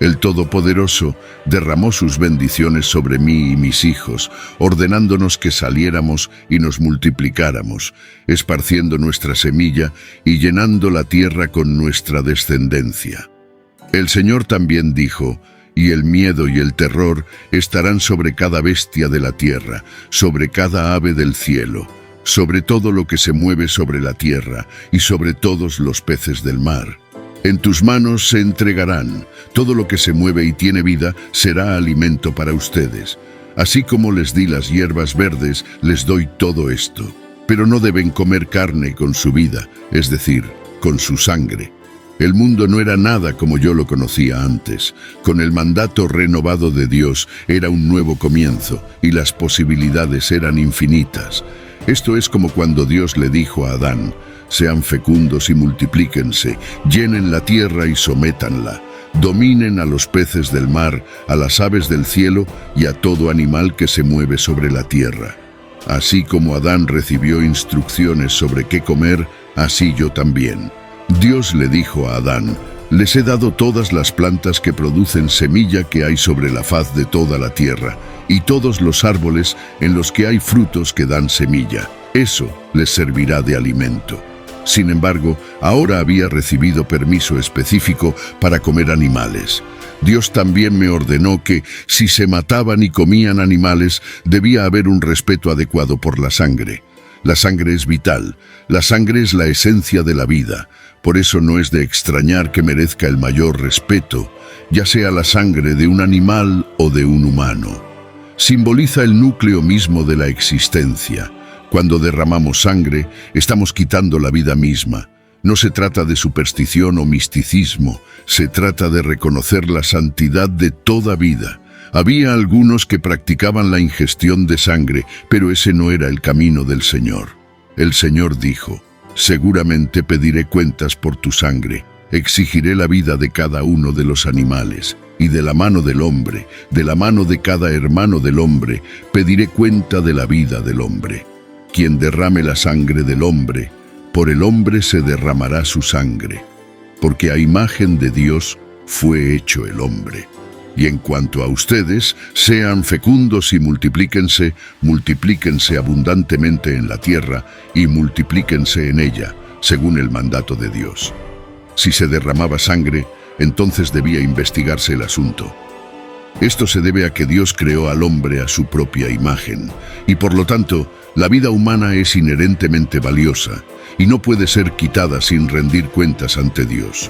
El Todopoderoso derramó sus bendiciones sobre mí y mis hijos, ordenándonos que saliéramos y nos multiplicáramos, esparciendo nuestra semilla y llenando la tierra con nuestra descendencia. El Señor también dijo: «Y el miedo y el terror estarán sobre cada bestia de la tierra, sobre cada ave del cielo, sobre todo lo que se mueve sobre la tierra y sobre todos los peces del mar. En tus manos se entregarán, todo lo que se mueve y tiene vida será alimento para ustedes. Así como les di las hierbas verdes, les doy todo esto. Pero no deben comer carne con su vida, es decir, con su sangre». El mundo no era nada como yo lo conocía antes. Con el mandato renovado de Dios era un nuevo comienzo y las posibilidades eran infinitas. Esto es como cuando Dios le dijo a Adán: «Sean fecundos y multiplíquense, llenen la tierra y sométanla, dominen a los peces del mar, a las aves del cielo y a todo animal que se mueve sobre la tierra». Así como Adán recibió instrucciones sobre qué comer, así yo también. Dios le dijo a Adán: «Les he dado todas las plantas que producen semilla que hay sobre la faz de toda la tierra, y todos los árboles en los que hay frutos que dan semilla. Eso les servirá de alimento». Sin embargo, ahora había recibido permiso específico para comer animales. Dios también me ordenó que, si se mataban y comían animales, debía haber un respeto adecuado por la sangre. La sangre es vital, la sangre es la esencia de la vida. Por eso no es de extrañar que merezca el mayor respeto, ya sea la sangre de un animal o de un humano. Simboliza el núcleo mismo de la existencia. Cuando derramamos sangre, estamos quitando la vida misma. No se trata de superstición o misticismo, se trata de reconocer la santidad de toda vida. Había algunos que practicaban la ingestión de sangre, pero ese no era el camino del Señor. El Señor dijo: «Seguramente pediré cuentas por tu sangre, exigiré la vida de cada uno de los animales, y de la mano del hombre, de la mano de cada hermano del hombre, pediré cuenta de la vida del hombre. Quien derrame la sangre del hombre, por el hombre se derramará su sangre, porque a imagen de Dios fue hecho el hombre. Y en cuanto a ustedes, sean fecundos y multiplíquense, multiplíquense abundantemente en la tierra y multiplíquense en ella, según el mandato de Dios». Si se derramaba sangre, entonces debía investigarse el asunto. Esto se debe a que Dios creó al hombre a su propia imagen, y por lo tanto, la vida humana es inherentemente valiosa y no puede ser quitada sin rendir cuentas ante Dios.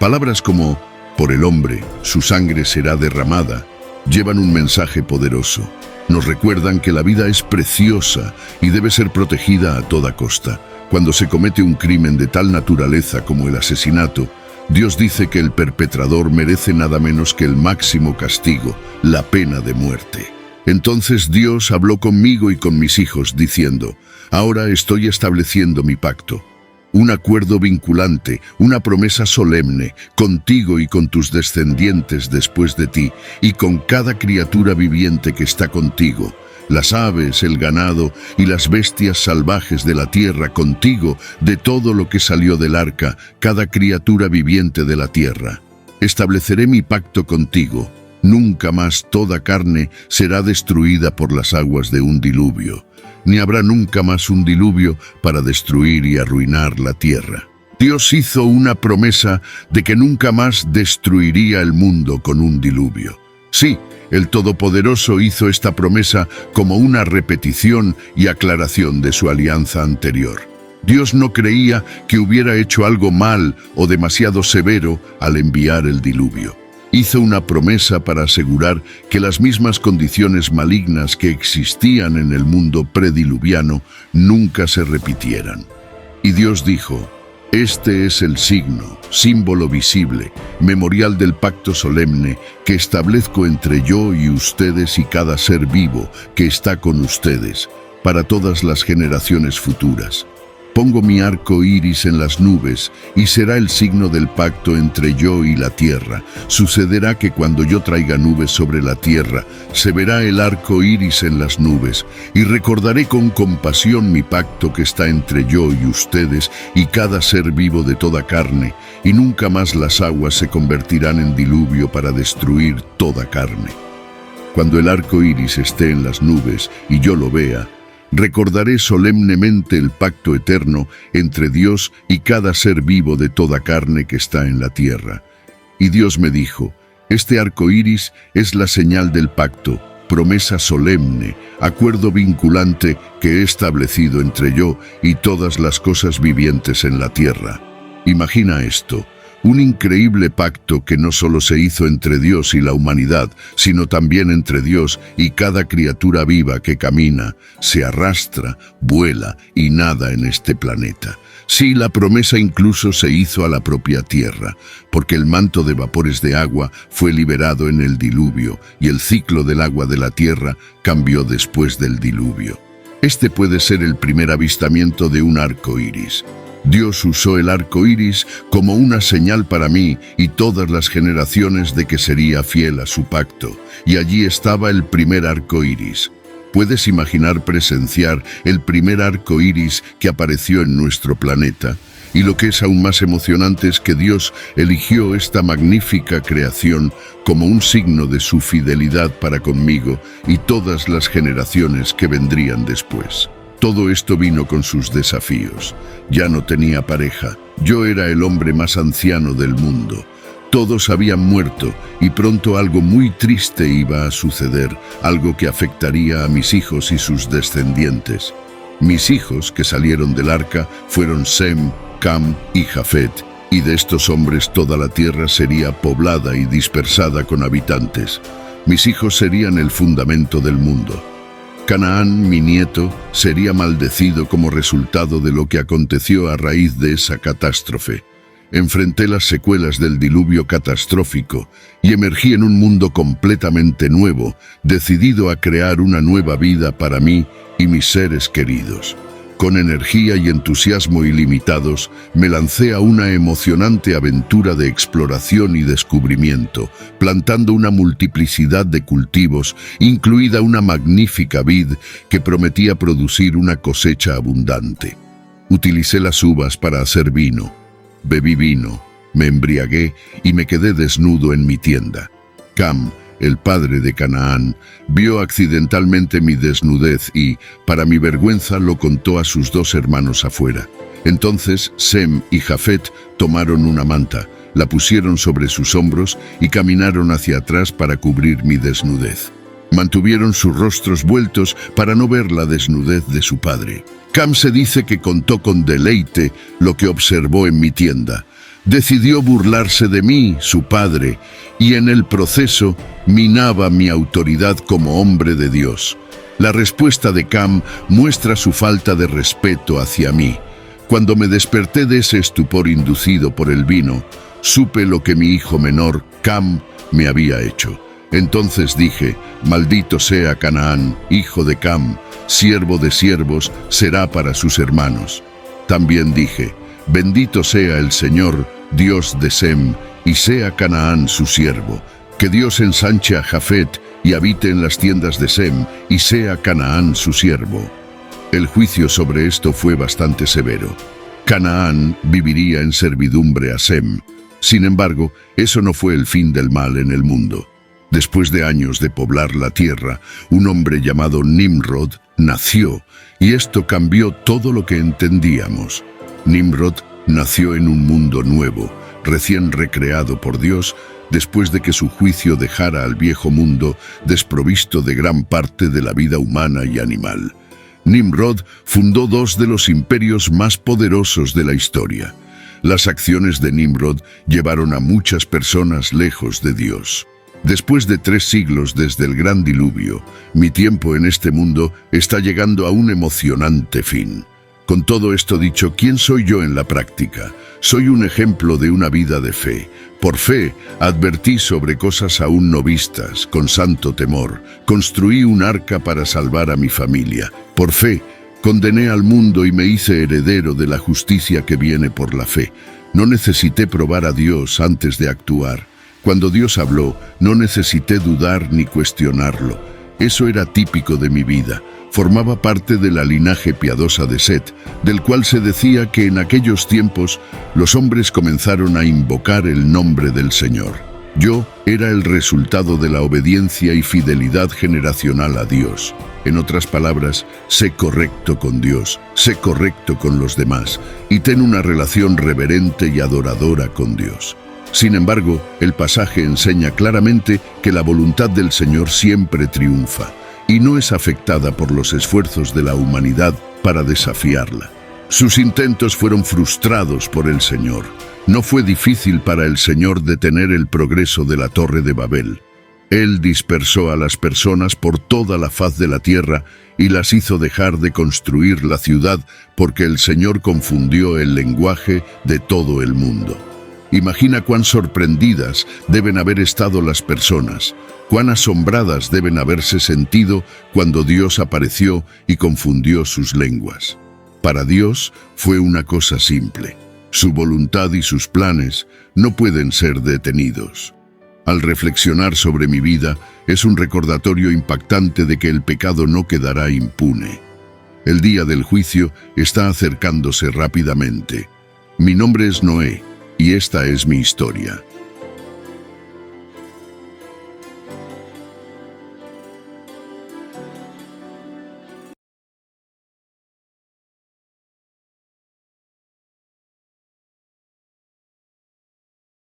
Palabras como, por el hombre, su sangre será derramada, llevan un mensaje poderoso. Nos recuerdan que la vida es preciosa y debe ser protegida a toda costa. Cuando se comete un crimen de tal naturaleza como el asesinato, Dios dice que el perpetrador merece nada menos que el máximo castigo, la pena de muerte. Entonces Dios habló conmigo y con mis hijos, diciendo, ahora estoy estableciendo mi pacto. Un acuerdo vinculante, una promesa solemne, contigo y con tus descendientes después de ti, y con cada criatura viviente que está contigo, las aves, el ganado y las bestias salvajes de la tierra contigo, de todo lo que salió del arca, cada criatura viviente de la tierra. Estableceré mi pacto contigo. Nunca más toda carne será destruida por las aguas de un diluvio, ni habrá nunca más un diluvio para destruir y arruinar la tierra. Dios hizo una promesa de que nunca más destruiría el mundo con un diluvio. Sí, el Todopoderoso hizo esta promesa como una repetición y aclaración de su alianza anterior. Dios no creía que hubiera hecho algo mal o demasiado severo al enviar el diluvio. Hizo una promesa para asegurar que las mismas condiciones malignas que existían en el mundo prediluviano nunca se repitieran. Y Dios dijo, este es el signo, símbolo visible, memorial del pacto solemne que establezco entre yo y ustedes y cada ser vivo que está con ustedes, para todas las generaciones futuras. Pongo mi arco iris en las nubes y será el signo del pacto entre yo y la tierra. Sucederá que cuando yo traiga nubes sobre la tierra, se verá el arco iris en las nubes y recordaré con compasión mi pacto que está entre yo y ustedes y cada ser vivo de toda carne, y nunca más las aguas se convertirán en diluvio para destruir toda carne. Cuando el arco iris esté en las nubes y yo lo vea, recordaré solemnemente el pacto eterno entre Dios y cada ser vivo de toda carne que está en la tierra. Y Dios me dijo, este arco iris es la señal del pacto, promesa solemne, acuerdo vinculante que he establecido entre yo y todas las cosas vivientes en la tierra. Imagina esto. Un increíble pacto que no solo se hizo entre Dios y la humanidad, sino también entre Dios y cada criatura viva que camina, se arrastra, vuela y nada en este planeta. Sí, la promesa incluso se hizo a la propia tierra, porque el manto de vapores de agua fue liberado en el diluvio y el ciclo del agua de la tierra cambió después del diluvio. Este puede ser el primer avistamiento de un arco iris. Dios usó el arco iris como una señal para mí y todas las generaciones de que sería fiel a su pacto, y allí estaba el primer arco iris. ¿Puedes imaginar presenciar el primer arco iris que apareció en nuestro planeta? Y lo que es aún más emocionante es que Dios eligió esta magnífica creación como un signo de su fidelidad para conmigo y todas las generaciones que vendrían después. Todo esto vino con sus desafíos. Ya no tenía pareja. Yo era el hombre más anciano del mundo. Todos habían muerto y pronto algo muy triste iba a suceder, algo que afectaría a mis hijos y sus descendientes. Mis hijos que salieron del arca fueron Sem, Cam y Jafet, y de estos hombres toda la tierra sería poblada y dispersada con habitantes. Mis hijos serían el fundamento del mundo. Canaán, mi nieto, sería maldecido como resultado de lo que aconteció a raíz de esa catástrofe. Enfrenté las secuelas del diluvio catastrófico y emergí en un mundo completamente nuevo, decidido a crear una nueva vida para mí y mis seres queridos. Con energía y entusiasmo ilimitados, me lancé a una emocionante aventura de exploración y descubrimiento, plantando una multiplicidad de cultivos, incluida una magnífica vid que prometía producir una cosecha abundante. Utilicé las uvas para hacer vino. Bebí vino, me embriagué y me quedé desnudo en mi tienda. Cam, el padre de Canaán, vio accidentalmente mi desnudez y, para mi vergüenza, lo contó a sus dos hermanos afuera. Entonces Sem y Jafet tomaron una manta, la pusieron sobre sus hombros y caminaron hacia atrás para cubrir mi desnudez. Mantuvieron sus rostros vueltos para no ver la desnudez de su padre. Cam se dice que contó con deleite lo que observó en mi tienda. Decidió burlarse de mí, su padre, y en el proceso minaba mi autoridad como hombre de Dios. La respuesta de Cam muestra su falta de respeto hacia mí. Cuando me desperté de ese estupor inducido por el vino, supe lo que mi hijo menor, Cam, me había hecho. Entonces dije, maldito sea Canaán, hijo de Cam, siervo de siervos, será para sus hermanos. También dije, bendito sea el Señor, Dios de Sem, y sea Canaán su siervo. Que Dios ensanche a Jafet y habite en las tiendas de Sem, y sea Canaán su siervo. El juicio sobre esto fue bastante severo. Canaán viviría en servidumbre a Sem. Sin embargo, eso no fue el fin del mal en el mundo. Después de años de poblar la tierra, un hombre llamado Nimrod nació, y esto cambió todo lo que entendíamos. Nimrod nació en un mundo nuevo, recién recreado por Dios, después de que su juicio dejara al viejo mundo desprovisto de gran parte de la vida humana y animal. Nimrod fundó dos de los imperios más poderosos de la historia. Las acciones de Nimrod llevaron a muchas personas lejos de Dios. Después de 3 siglos desde el gran diluvio, mi tiempo en este mundo está llegando a un emocionante fin. Con todo esto dicho, ¿quién soy yo en la práctica? Soy un ejemplo de una vida de fe. Por fe, advertí sobre cosas aún no vistas, con santo temor. Construí un arca para salvar a mi familia. Por fe, condené al mundo y me hice heredero de la justicia que viene por la fe. No necesité probar a Dios antes de actuar. Cuando Dios habló, no necesité dudar ni cuestionarlo. Eso era típico de mi vida. Formaba parte de la linaje piadosa de Set, del cual se decía que en aquellos tiempos los hombres comenzaron a invocar el nombre del Señor. Yo era el resultado de la obediencia y fidelidad generacional a Dios. En otras palabras, sé correcto con Dios, sé correcto con los demás y ten una relación reverente y adoradora con Dios. Sin embargo, el pasaje enseña claramente que la voluntad del Señor siempre triunfa y no es afectada por los esfuerzos de la humanidad para desafiarla. Sus intentos fueron frustrados por el Señor. No fue difícil para el Señor detener el progreso de la Torre de Babel. Él dispersó a las personas por toda la faz de la tierra y las hizo dejar de construir la ciudad porque el Señor confundió el lenguaje de todo el mundo. Imagina cuán sorprendidas deben haber estado las personas, cuán asombradas deben haberse sentido cuando Dios apareció y confundió sus lenguas. Para Dios fue una cosa simple. Su voluntad y sus planes no pueden ser detenidos. Al reflexionar sobre mi vida, es un recordatorio impactante de que el pecado no quedará impune. El día del juicio está acercándose rápidamente. Mi nombre es Noé, y esta es mi historia.